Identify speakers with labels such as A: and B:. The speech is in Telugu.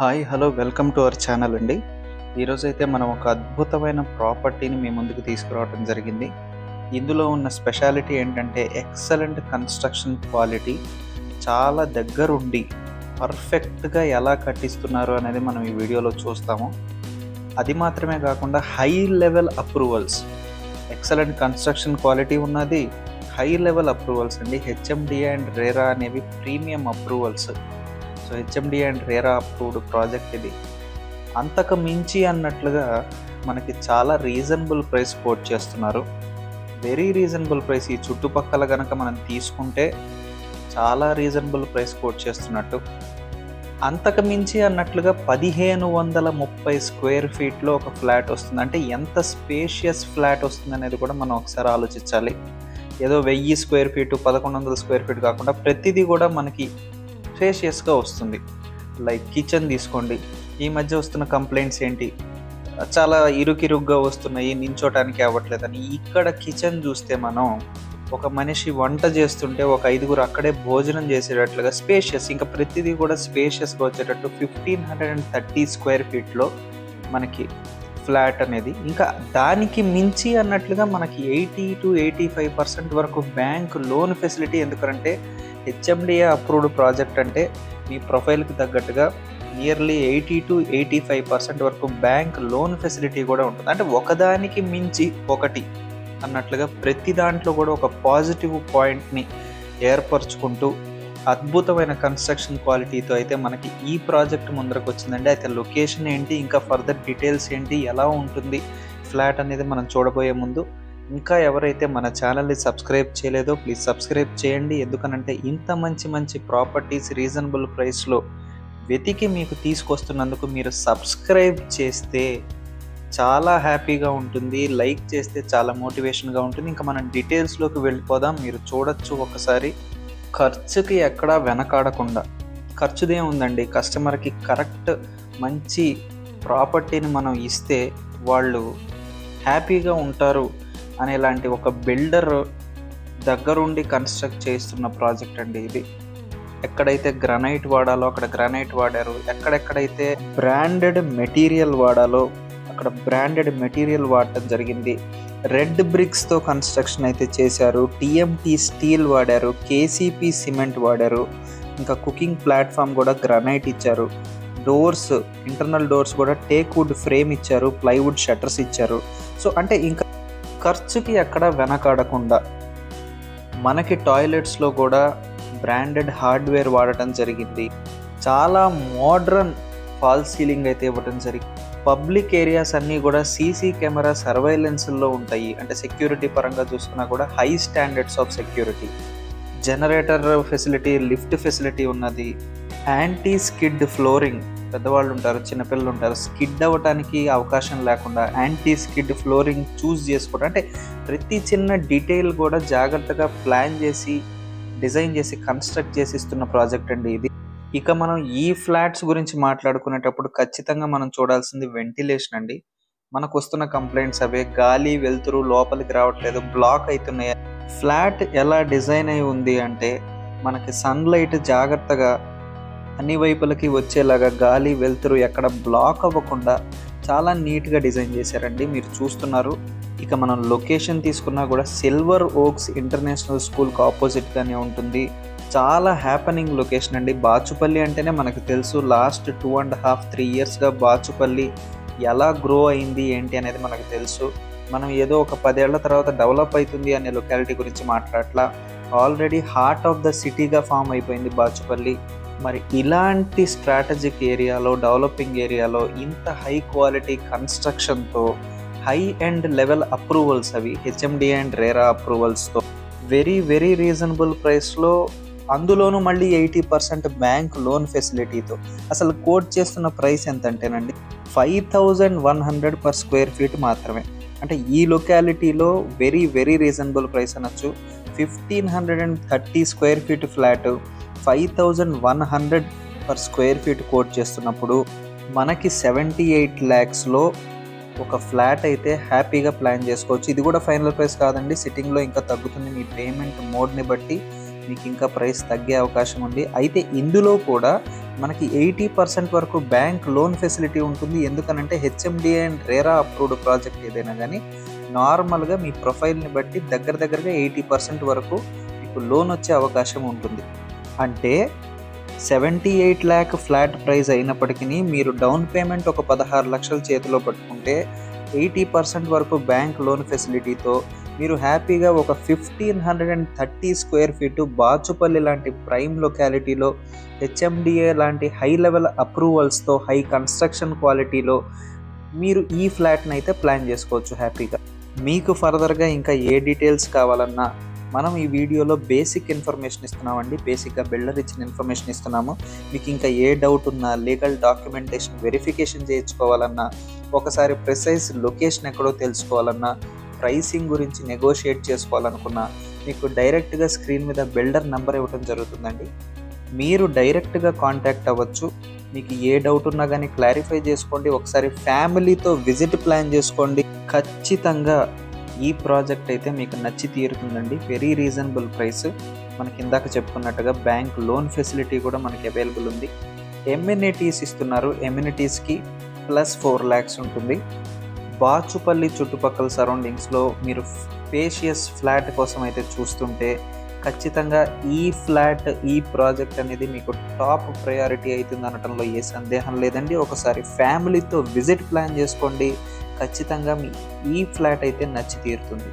A: Hi hello welcome to our channel అండి. ఈరోజైతే మనం ఒక అద్భుతమైన ప్రాపర్టీని మీ ముందుకు తీసుకురావడం జరిగింది. ఇందులో ఉన్న స్పెషాలిటీ ఏంటంటే ఎక్సలెంట్ కన్స్ట్రక్షన్ క్వాలిటీ, చాలా దగ్గరుండి పర్ఫెక్ట్గా ఎలా కట్టిస్తున్నారు అనేది మనం ఈ వీడియోలో చూస్తాము. అది మాత్రమే కాకుండా high level approvals, excellent construction quality ఉన్నది, హై లెవెల్ అప్రూవల్స్ అండి. హెచ్ఎండిఏ అండ్ రేరా అనేవి premium approvals. So HMDA and RERA approved project ఇది. అంతకు మించి అన్నట్లుగా మనకి చాలా రీజనబుల్ ప్రైస్ కోట్ చేస్తున్నారు. Very reasonable price. ఈ చుట్టుపక్కల కనుక మనం తీసుకుంటే చాలా రీజనబుల్ ప్రైస్ కోట్ చేస్తున్నట్టు. అంతకు మించి అన్నట్లుగా 1530 స్క్వేర్ ఫీట్లో ఒక ఫ్లాట్ వస్తుంది. అంటే ఎంత స్పేషియస్ ఫ్లాట్ వస్తుంది అనేది కూడా మనం ఒకసారి ఆలోచించాలి. ఏదో 1000 స్క్వేర్ ఫీటు 1100 స్క్వేర్ ఫీట్ కాకుండా ప్రతిదీ కూడా మనకి స్పేషియస్గా వస్తుంది. లైక్ కిచెన్ తీసుకోండి. ఈ మధ్య వస్తున్న కంప్లైంట్స్ ఏంటి, చాలా ఇరుకిరుగ్గా వస్తున్నాయి, నించోటానికి అవ్వట్లేదని. ఇక్కడ కిచెన్ చూస్తే మనం ఒక మనిషి వంట చేస్తుంటే ఒక 5గురు అక్కడే భోజనం చేసేటట్లుగా స్పేషియస్, ఇంకా ప్రతిదీ కూడా స్పేషియస్గా వచ్చేటట్టు 1530 స్క్వేర్ ఫీట్లో మనకి ఫ్లాట్ అనేది. ఇంకా దానికి మించి అన్నట్లుగా మనకి 80 to 85% వరకు బ్యాంక్ లోన్ ఫెసిలిటీ. ఎందుకంటే హెచ్ఎండిఏ అప్రూవ్డ్ ప్రాజెక్ట్ అంటే మీ ప్రొఫైల్కి తగ్గట్టుగా నియర్లీ 80 to 85% వరకు బ్యాంక్ లోన్ ఫెసిలిటీ కూడా ఉంటుంది. అంటే ఒకదానికి మించి ఒకటి అన్నట్లుగా ప్రతి దాంట్లో కూడా ఒక పాజిటివ్ పాయింట్ని ఏర్పరచుకుంటూ అద్భుతమైన కన్స్ట్రక్షన్ క్వాలిటీతో అయితే మనకి ఈ ప్రాజెక్ట్ ముందరకు వచ్చిందండి. అయితే లొకేషన్ ఏంటి, ఇంకా ఫర్దర్ డీటెయిల్స్ ఏంటి, ఎలా ఉంటుంది ఫ్లాట్ అనేది మనం చూడబోయే ముందు ఇంకా ఎవరైతే మన ఛానల్ని సబ్స్క్రైబ్ చేయలేదో ప్లీజ్ సబ్స్క్రైబ్ చేయండి. ఎందుకనంటే ఇంత మంచి ప్రాపర్టీస్ రీజనబుల్ ప్రైస్లో వెతికి మీకు తీసుకొస్తున్నందుకు మీరు సబ్స్క్రైబ్ చేస్తే చాలా హ్యాపీగా ఉంటుంది, లైక్ చేస్తే చాలా మోటివేషన్గా ఉంటుంది. ఇంకా మనం డీటెయిల్స్లోకి వెళ్ళిపోదాం. మీరు చూడొచ్చు ఒకసారి. ఖర్చుకి ఎక్కడా వెనకాడకుండా, ఖర్చుదే ఉందండి, కస్టమర్కి కరెక్ట్ మంచి ప్రాపర్టీని మనం ఇస్తే వాళ్ళు హ్యాపీగా ఉంటారు అనేలాంటి ఒక బిల్డర్ దగ్గరుండి కన్స్ట్రక్ట్ చేస్తున్న ప్రాజెక్ట్ అండి ఇది. ఎక్కడైతే గ్రానైట్ వాడాలో అక్కడ గ్రానైట్ వాడారు, ఎక్కడెక్కడైతే బ్రాండెడ్ మెటీరియల్ వాడాలో అక్కడ బ్రాండెడ్ మెటీరియల్ వాడటం జరిగింది. రెడ్ బ్రిక్స్తో కన్స్ట్రక్షన్ అయితే చేశారు, టీఎంటీ స్టీల్ వాడారు, కేసీపీ సిమెంట్ వాడారు, ఇంకా కుకింగ్ ప్లాట్ఫామ్ కూడా గ్రానైట్ ఇచ్చారు. డోర్స్, ఇంటర్నల్ డోర్స్ కూడా టేక్ వుడ్ ఫ్రేమ్ ఇచ్చారు, ప్లైవుడ్ షట్టర్స్ ఇచ్చారు. సో అంటే ఇంకా ఖర్చుకి ఎక్కడ వెనకాడకుండా మనకి టాయిలెట్స్లో కూడా బ్రాండెడ్ హార్డ్వేర్ వాడటం జరిగింది. చాలా మోడ్రన్ ఫాల్ సీలింగ్ అయితే ఇవ్వటం జరిగింది. పబ్లిక్ ఏరియాస్ అన్నీ కూడా సీసీ కెమెరా సర్వైలెన్స్లో ఉంటాయి. అంటే సెక్యూరిటీ పరంగా చూసుకున్నా కూడా high standards of security. Generator facility, lift facility ఉన్నది. యాంటీ స్కిడ్ ఫ్లోరింగ్, పెద్దవాళ్ళు ఉంటారు, చిన్నపిల్లలు ఉంటారు, స్కిడ్ అవ్వటానికి అవకాశం లేకుండా యాంటీ స్కిడ్ ఫ్లోరింగ్ చూస్ చేసుకోవడం. అంటే ప్రతి చిన్న డీటెయిల్ కూడా జాగ్రత్తగా ప్లాన్ చేసి డిజైన్ చేసి కన్స్ట్రక్ట్ చేసి ఇస్తున్న ప్రాజెక్ట్ అండి ఇది. ఇక మనం ఈ ఫ్లాట్స్ గురించి మాట్లాడుకునేటప్పుడు ఖచ్చితంగా మనం చూడాల్సింది వెంటిలేషన్ అండి. మనకు వస్తున్న కంప్లైంట్స్ అవే, గాలి వెలుతురు లోపలికి రావట్లేదు, బ్లాక్ అవుతున్నాయి. ఫ్లాట్ ఎలా డిజైన్ అయి ఉంది అంటే మనకి సన్లైట్ జాగ్రత్తగా అన్ని వైపులకి వచ్చేలాగా, గాలి వెలుతురు ఎక్కడ బ్లాక్ అవ్వకుండా చాలా నీట్గా డిజైన్ చేశారండి, మీరు చూస్తున్నారు. ఇక మనం లొకేషన్ తీసుకున్నా కూడా సిల్వర్ ఓక్స్ ఇంటర్నేషనల్ స్కూల్కి ఆపోజిట్గానే ఉంటుంది. చాలా హ్యాపెనింగ్ లొకేషన్ అండి. బాచుపల్లి అంటేనే మనకు తెలుసు, లాస్ట్ 2.5-3 ఇయర్స్గా బాచుపల్లి ఎలా గ్రో అయింది ఏంటి అనేది మనకు తెలుసు. మనం ఏదో ఒక 10 ఏళ్ల తర్వాత డెవలప్ అవుతుంది అనే లొకాలిటీ గురించి మాట్లాడట్లా, ఆల్రెడీ హార్ట్ ఆఫ్ ద సిటీగా ఫామ్ అయిపోయింది బాచుపల్లి. మరి ఇలాంటి స్ట్రాటజిక్ ఏరియాలో, డెవలపింగ్ ఏరియాలో ఇంత హై క్వాలిటీ కన్స్ట్రక్షన్తో, హై అండ్ లెవెల్ అప్రూవల్స్, అవి హెచ్ఎండిఏ అండ్ రేరా అప్రూవల్స్తో వెరీ రీజనబుల్ ప్రైస్లో, అందులోనూ మళ్ళీ 80% బ్యాంక్ లోన్ ఫెసిలిటీతో అసలు కోట్ చేస్తున్న ప్రైస్ ఎంతంటేనండి 5100 per స్క్వేర్ ఫీట్ మాత్రమే. అంటే ఈ లొకాలిటీలో వెరీ రీజనబుల్ ప్రైస్ అనొచ్చు. 1530 square feet flat 5100 per square feet quote చేస్తున్నప్పుడు మనకి 78 lakhsలో ఒక ఫ్లాట్ అయితే హ్యాపీగా ప్లాన్ చేసుకోవచ్చు. ఇది కూడా ఫైనల్ ప్రైస్ కాదండి, సిట్టింగ్లో ఇంకా తగ్గుతుంది మీ పేమెంట్ మోడ్ని బట్టి. మీకు ఇంకా ప్రైస్ తగ్గే అవకాశం ఉంది. అయితే ఇందులో కూడా మనకి 80% వరకు బ్యాంక్ లోన్ ఫెసిలిటీ ఉంటుంది. ఎందుకనంటే HMDA and RERA approved project ఏదైనా కానీ నార్మల్గా మీ ప్రొఫైల్ని బట్టి దగ్గరగా 80% వరకు మీకు లోన్ వచ్చే అవకాశం ఉంటుంది. అంటే 78 lakh ఫ్లాట్ ప్రైస్ అయినప్పటికీ మీరు డౌన్ పేమెంట్ ఒక 16 లక్షలు చేతిలో పట్టుకుంటే 80% వరకు బ్యాంక్ లోన్ ఫెసిలిటీతో మీరు హ్యాపీగా ఒక 1530 స్క్వేర్ ఫీటు బాచుపల్లి లాంటి ప్రైమ్ లొకాలిటీలో హెచ్ఎండిఏ లాంటి హై లెవెల్ అప్రూవల్స్తో హై కన్స్ట్రక్షన్ క్వాలిటీలో మీరు ఈ ఫ్లాట్ని అయితే ప్లాన్ చేసుకోవచ్చు హ్యాపీగా. మీకు ఫర్దర్గా ఇంకా ఏ డీటెయిల్స్ కావాలన్నా మనం ఈ వీడియోలో బేసిక్ ఇన్ఫర్మేషన్ ఇస్తున్నామండి. బేసిక్గా బిల్డర్ ఇచ్చిన ఇన్ఫర్మేషన్ ఇస్తున్నాము. మీకు ఇంకా ఏ డౌట్ ఉన్నా, లీగల్ డాక్యుమెంటేషన్ వెరిఫికేషన్ చేయించుకోవాలన్నా, ఒకసారి ప్రిసైజ్ లొకేషన్ ఎక్కడో తెలుసుకోవాలన్నా, ప్రైసింగ్ గురించి నెగోషియేట్ చేసుకోవాలనుకున్నా మీకు డైరెక్ట్గా స్క్రీన్ మీద బిల్డర్ నెంబర్ ఇవ్వడం జరుగుతుందండి. మీరు డైరెక్ట్గా కాంటాక్ట్ అవ్వచ్చు. మీకు ఏ డౌట్ ఉన్నా కానీ క్లారిఫై చేసుకోండి. ఒకసారి ఫ్యామిలీతో విజిట్ ప్లాన్ చేసుకోండి. ఖచ్చితంగా ఈ ప్రాజెక్ట్ అయితే మీకు నచ్చి తీరుతుందండి. Very reasonable price. మనకి ఇందాక చెప్పుకున్నట్టుగా బ్యాంక్ లోన్ ఫెసిలిటీ కూడా మనకి అవైలబుల్ ఉంది. ఎమ్యూనిటీస్ ఇస్తున్నారు. ఎమ్యూనిటీస్కి +4 lakhs ఉంటుంది. బాచుపల్లి చుట్టుపక్కల సరౌండింగ్స్లో మీరు స్పేషియస్ ఫ్లాట్ కోసం అయితే చూస్తుంటే ఖచ్చితంగా ఈ ఫ్లాట్, ఈ ప్రాజెక్ట్ అనేది మీకు టాప్ ప్రయారిటీ అవుతుంది అనటంలో ఏ సందేహం లేదండి. ఒకసారి ఫ్యామిలీతో విజిట్ ప్లాన్ చేసుకోండి. ఖచ్చితంగా మీ ఈ ఫ్లాట్ అయితే నచ్చి తీరుతుంది.